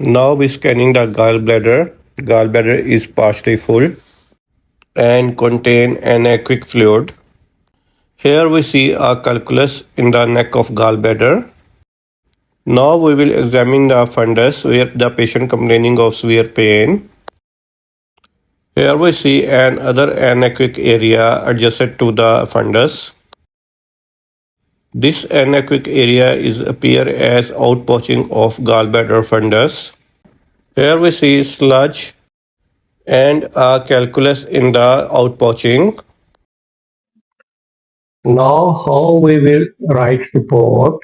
Now we're scanning the gallbladder. Gallbladder is partially full and contain an aqueous fluid. Here we see a calculus in the neck of gallbladder. Now we will examine the fundus where the patient complaining of severe pain. Here we see another anechoic area adjacent to the fundus. This anechoic area is appear as outpouching of gallbladder fundus. Here we see sludge and a calculus in the outpouching. Now how we will write report.